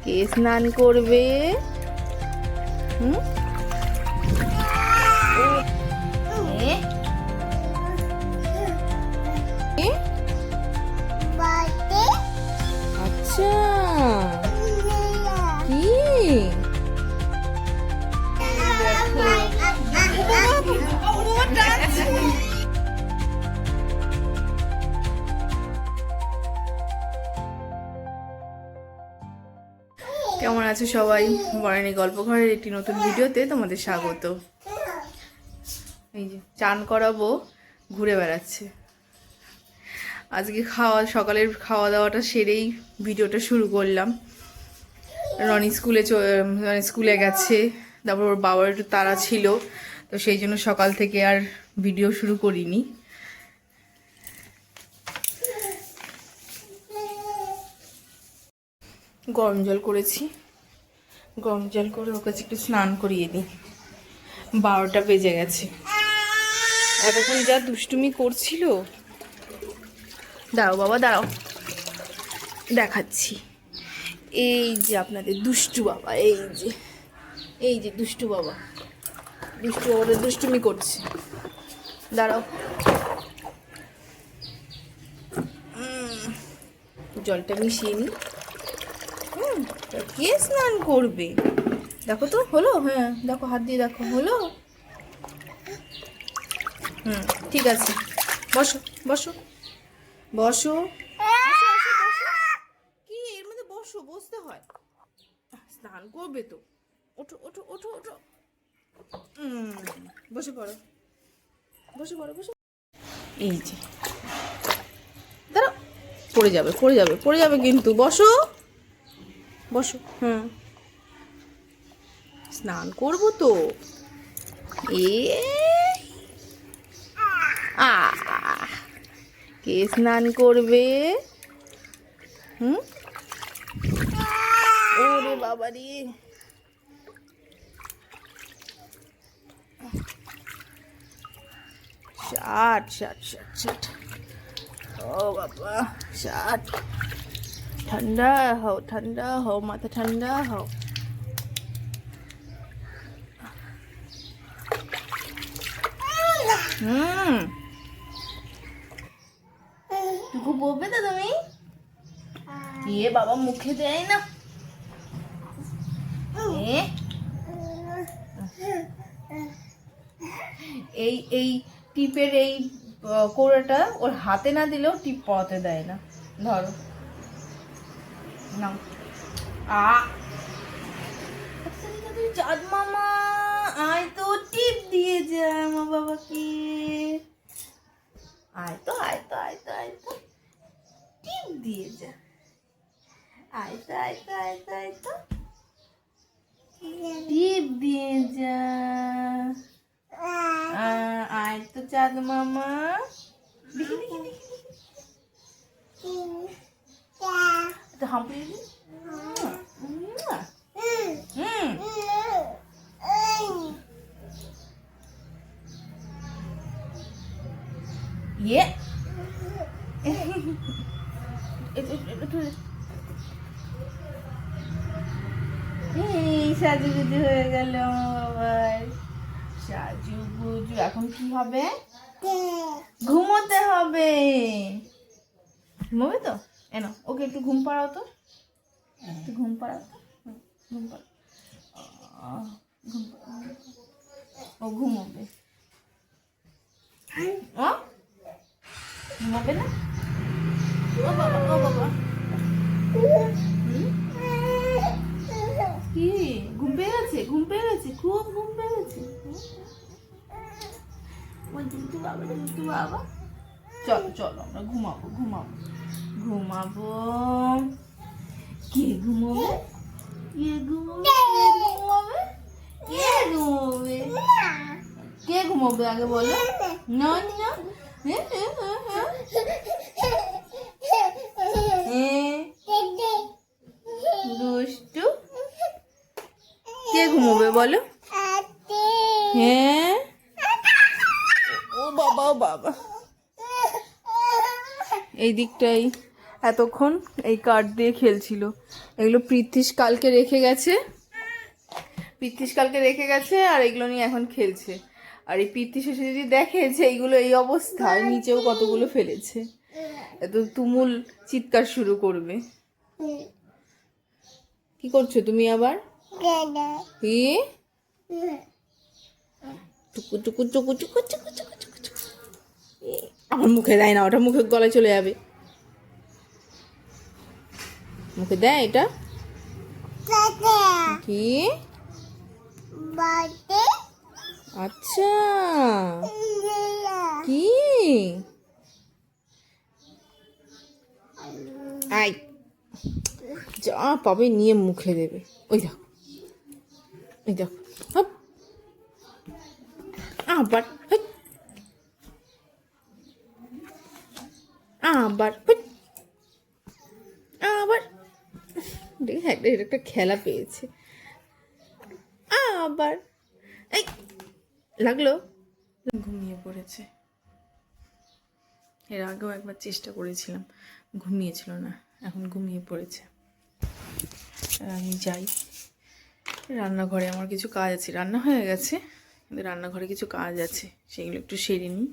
কে স্নান করবে? হুম? আচ্ছা, কি কেমন আছে সবাই? বরানি গল্প ঘরের একটি নতুন ভিডিওতে তোমাদের স্বাগত। এই যে চান করাবো, ঘুরে বেড়াচ্ছে। আজকে সকালের খাওয়া দাওয়াটা সেরেই ভিডিওটা শুরু করলাম। রনি স্কুলে গেছে, তারপর ওর বাবার একটু তাড়া ছিল, তো সেই জন্য সকাল থেকে আর ভিডিও শুরু করিনি। গরম জল করেছি, গরম জল করে ওকে একটু স্নান করিয়ে দিই। 12টা বেজে গেছে, এতক্ষণ যা দুষ্টুমি করছিল। দাঁড়াও বাবা, দাঁড়াও, দেখাচ্ছি। এই যে আপনাদের দুষ্টু বাবা, এই যে দুষ্টু বাবাদের দুষ্টুমি করছে। দাঁড়াও, জলটা মিশিয়ে নি। কে স্নান করবে? দেখো তো হলো? হ্যাঁ দেখো, হাত দিয়ে দেখো হলো। ঠিক আছে, বসো বসো বসো। কি এর মধ্যে বসো, বসতে হয়, স্নান করবে তো। ওঠো ওঠো ওঠো ওঠো, বসে পড়ো, বসে পড়ো, বসে। এই যে দাঁড়াও, পড়ে যাবে পড়ে যাবে পড়ে যাবে কিন্তু। বসো বসো। স্নান করবো তো। কে স্নান করবে? ওরে বাবা রে, ষাট। ও বাবা, 60। ঠান্ডা হও, মাথা ঠান্ডা হও। টুকু বলবে তো তুমি? বাবা মুখে দেয় না। এই টিপের এই কোড়াটা ওর হাতে না দিলেও টিপ পড়াতে দেয় না। ধরো না, চাঁদ মামা আয় তো, টিপ দিয়ে যা মা বাবাকে। আয় তো টিপ দিয়ে যা। আয় তো টিপ দিয়ে যা। আয় তো চাঁদ মামা। দেখি হাঁপিয়ে দি। সাজুগুজু হয়ে গেল বাবার। সাজুগুজু এখন কি হবে? ঘুমোতে হবে। ঘুমোবে তো? এনো ওকে একটু ঘুম পাড়াও তো, ঘুম পাড়াও। ও ঘুমোবে। ঘুমাবে না? ও বাবা কি ঘুম পেয়ে গেছে? খুব ঘুম পেয়ে গেছে। বাবা চলো আমরা ঘুমাবো। কে ঘুমোবে? কে ঘুমোবে আগে বলো? না দুষ্টু, কে ঘুমোবে বলো? হ্যাঁ, ও বাবা। এই দিকটাই এতক্ষণ এই কার্ড দিয়ে খেলছিল, এগুলো পৃথ্বীশ কালকে রেখে গেছে, আর এগুলো নিয়ে এখন খেলছে। আর এই পৃথ্বীশ এসে যদি দেখে যে এইগুলো এই অবস্থায়, নিচেও কতগুলো ফেলেছে, এত তুমুল চিৎকার শুরু করবে। কি করছো তুমি আবার? কি টুকু টুকু টুকু টুকু টুকু টুকু টুকু টুকু। আমার মুখে দেয় না, ওটা মুখে গলায় চলে যাবে। মুখে দেয় এটা কি? আচ্ছা কি? আই যা পাবে নিয়ে মুখে দেবে। ওই দেখো, ওই দেখো, হাপ। আবার হাট। আবার হাট। আবার একটা খেলা পেয়েছে। আবার এই লাগলো। ঘুমিয়ে পড়েছে। এর আগেও একবার চেষ্টা করেছিলাম, ঘুমিয়েছিল না, এখন ঘুমিয়ে পড়েছে। আমি যাই রান্নাঘরে, আমার কিছু কাজ আছে। রান্না হয়ে গেছে, কিন্তু রান্নাঘরে কিছু কাজ আছে, সেগুলো একটু সেরে নিই।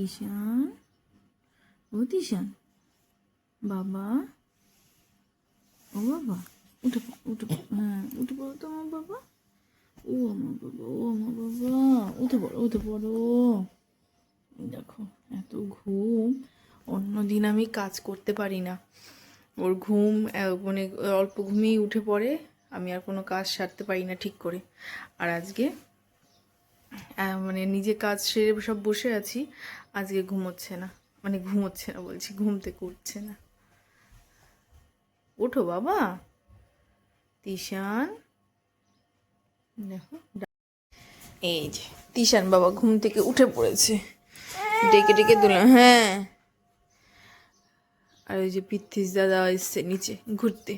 ঈশান, ও ঈশান বাবা, ও বাবা উঠে উঠে, হ্যাঁ উঠে পড়ো তো আমার বাবা। ও আমার বাবা, ও আমার বাবা, উঠে পড়ো, উঠে পড়ো। দেখো এত ঘুম, অন্যদিন আমি কাজ করতে পারি না, ওর ঘুম মানে অল্প ঘুমিয়েই উঠে পড়ে, আমি আর কোনো কাজ সারতে পারি না ঠিক করে। আর আজকে মানে নিজে কাজ সেরে সব বসে আছি, আজকে ঘুমোচ্ছে না, মানে ঘুমোচ্ছে না বলছি, ঘুম থেকে উঠছে না। ওঠো বাবা তিশান, দেখো এই যে তিশান বাবা ঘুম থেকে উঠে পড়েছে, ডেকে ডেকে দিলাম। হ্যাঁ, আর ওই যে পৃথ্বীশ দাদা এসছে নিচে ঘুরতে।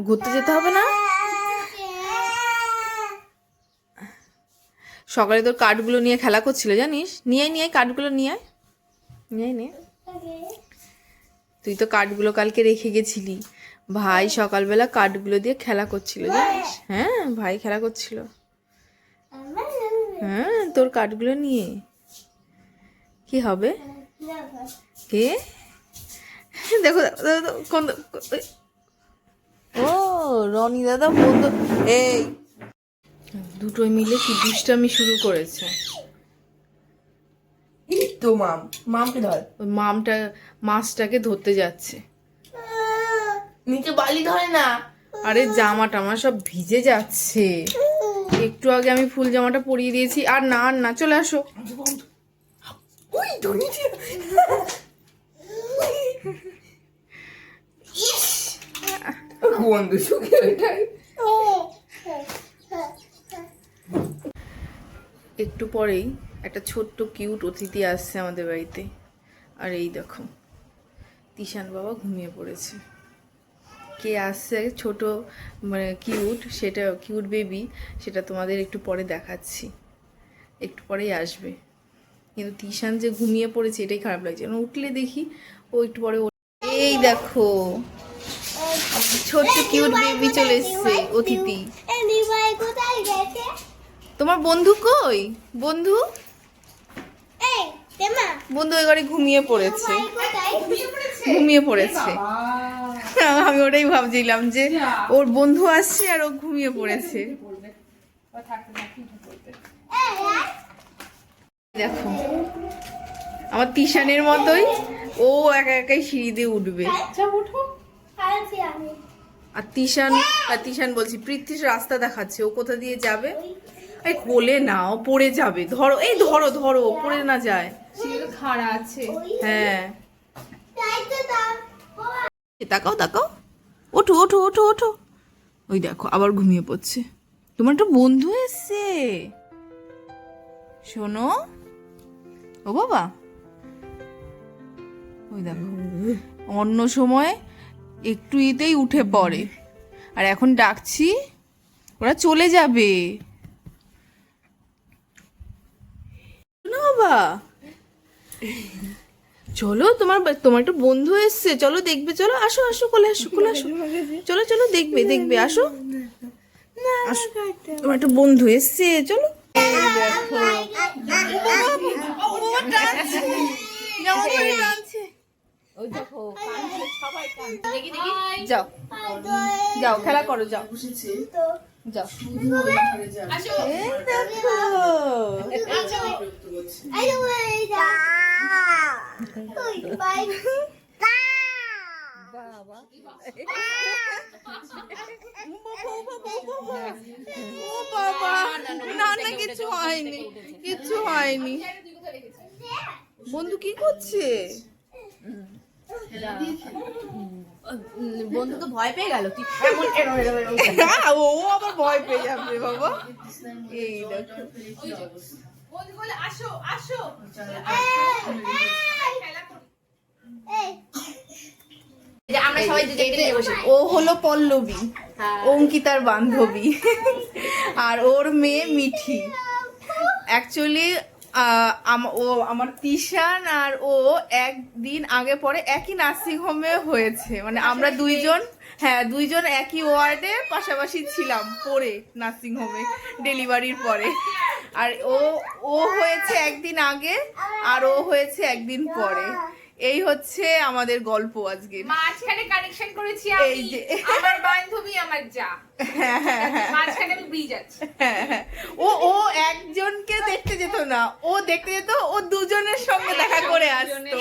ঘুরতে যেতে হবে না? সকালে তোর কার্ডগুলো নিয়ে খেলা করছিল জানিস, নিয়ে নিয়ে কার্ডগুলো নিয়ে নে। তুই তো কার্ডগুলো কালকে রেখে গেছিলি, ভাই সকালবেলা কার্ডগুলো দিয়ে খেলা করছিল জানিস। হ্যাঁ ভাই খেলা করছিল, হ্যাঁ তোর কার্ডগুলো নিয়ে কি হবে? কে দেখো কোন, ও রনি দাদা বন্ধু। এই দুটোই মিলে কি দুষ্টামি শুরু করেছে। তো মামকে ধর, ওই মামটা মাছটাকে ধরতে যাচ্ছে, নিচে বালি ধরে না। আরে জামা টামা সব ভিজে যাচ্ছে, একটু আগে আমি ফুল জামাটা পরিয়ে দিয়েছি। আর না আর না, চলে আসো। ওই তো নিচে বন্ধু শুকিয়ে ওইটাই। একটু পরেই একটা ছোট্ট কিউট অতিথি আসছে আমাদের বাড়িতে। আর এই দেখো তিশান বাবা ঘুমিয়ে পড়েছে। কে আসছে ছোট মানে কিউট, সেটা কিউট বেবি, সেটা তোমাদের একটু পরে দেখাচ্ছি, একটু পরেই আসবে। কিন্তু তিশান যে ঘুমিয়ে পড়েছে এটাই খারাপ লাগছে, উঠলে দেখি ও একটু পরে। এই দেখো ছোট্ট কিউট বেবি চলে এসছে, অতিথি। তোমার বন্ধু কই? বন্ধু বন্ধু ওই ঘরে ঘুমিয়ে পড়েছে, ঘুমিয়ে পড়েছে। আমি ওটাই ভাবছিলাম যে ওর বন্ধু আসছে আর ও ঘুমিয়ে পড়েছে। দেখো আমার তিশানের মতোই ও একা একাই সিঁড়ি দিয়ে উঠবে। আর তিশান বলছি পৃথ্বীশ রাস্তা দেখাচ্ছে, ও কোথা দিয়ে যাবে। এই কোলে নাও, পড়ে যাবে, ধরো, এই ধরো ধরো, পড়ে না যায়, খাড়া আছে। হ্যাঁ তাকাও তাকাও, ওঠো ওঠো ওঠো ওঠো। ওই দেখো আবার ঘুমিয়ে পড়ছে। তোমার একটা বন্ধু এসছে, শোনো ও বাবা। ওই দেখো অন্য সময় একটু ইতেই উঠে পড়ে, আর এখন ডাকছি ওরা চলে যাবে না বাবা। চলো তোমার তোমার একটা বন্ধু এসছে, চলো দেখবে, চলো আসো আসো, কোলে আসো, কোলে আসো, চলো চলো দেখবে দেখবে, আসো আসো, তোমার একটা বন্ধু এসছে, চলো। এই দেখো, ও টানছে, জামা ধরে টানছে। যাও যাও খেলা করো, যাও যাও। এই দেখো, ও বাবা, না না কিছু হয়নি, কিছু হয়নি। বন্ধু কি করছে? বন্ধুকে ভয় পেয়ে গেল কি ও আবার ভয় পেয়ে যাবে বাবা। এই দেখো, আমরা সবাই ও হলো পল্লবী, অঙ্কিতার বান্ধবী, আর ওর মেয়ে মিঠি। অ্যাকচুয়ালি ও আমার তিশান আর ও একদিন আগে পরে একই নার্সিং হোমে হয়েছে, মানে আমরা দুইজন, হ্যাঁ দুইজন একই ওয়ার্ডে পাশাপাশি ছিলাম পরে নার্সিং হোমে ডেলিভারির পরে। আর ও হয়েছে একদিন আগে আর ও হয়েছে একদিন পরে। এই হচ্ছে আমাদের গল্প আজকে। মাঝখানে কানেকশন করেছি এই আমি, যে। আমার বান্ধবী আমার যা, মাঝখানে আমি ব্রিজ আছে। ও একজনকে দেখতে যেত না, ও দেখতে যেত ও দুজনের সঙ্গে দেখা করে আসতো।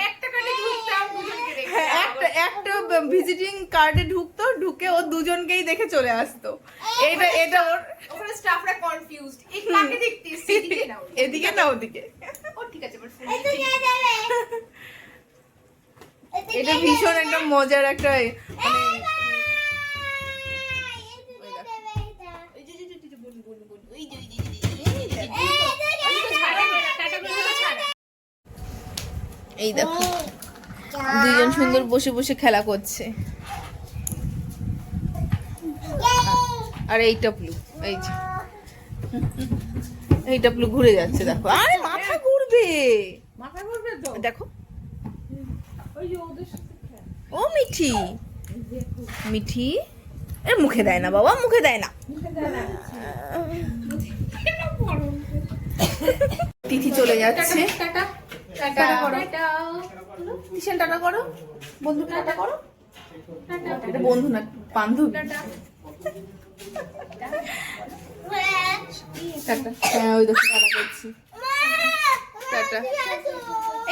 একটা কানে ঢুকতাম, দুজনকে দেখতাম। হ্যাঁ, একটা ভিজিটিং কার্ডে ঢুকতো, ঢুকে ও দুজনকেই দেখে চলে আসতো। এটা ওর, ওখানে স্টাফরা কনফিউজড, এই কাকে দেখতিস, এদিকে নাও, এদিকে না ওদিকে। ও ঠিক আছে, বাট এটা ভীষণ একটা মজার একটা মানে এই দেখো দুইজন সুন্দর বসে বসে খেলা করছে। আর এই টপলু, এই যে এই টপলু ঘুরে যাচ্ছে, দেখো আরে মাথা ঘুরবে, মাথা ঘুরবে তো, দেখো ওই যে ওদের সাথে ও মিঠি, মিঠি এর মুখে দেয় না বাবা, মুখে দেয় না। তিথি চলে যাচ্ছে, টাটা টাটা করো, কিসের টাটা করো, বন্ধুকে টাটা করো, এটা বন্ধু না বান্ধবী। টাটা, হ্যাঁ ওই দেখো টাটা করছি, টাটা।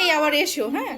এই আবার এসো, হ্যাঁ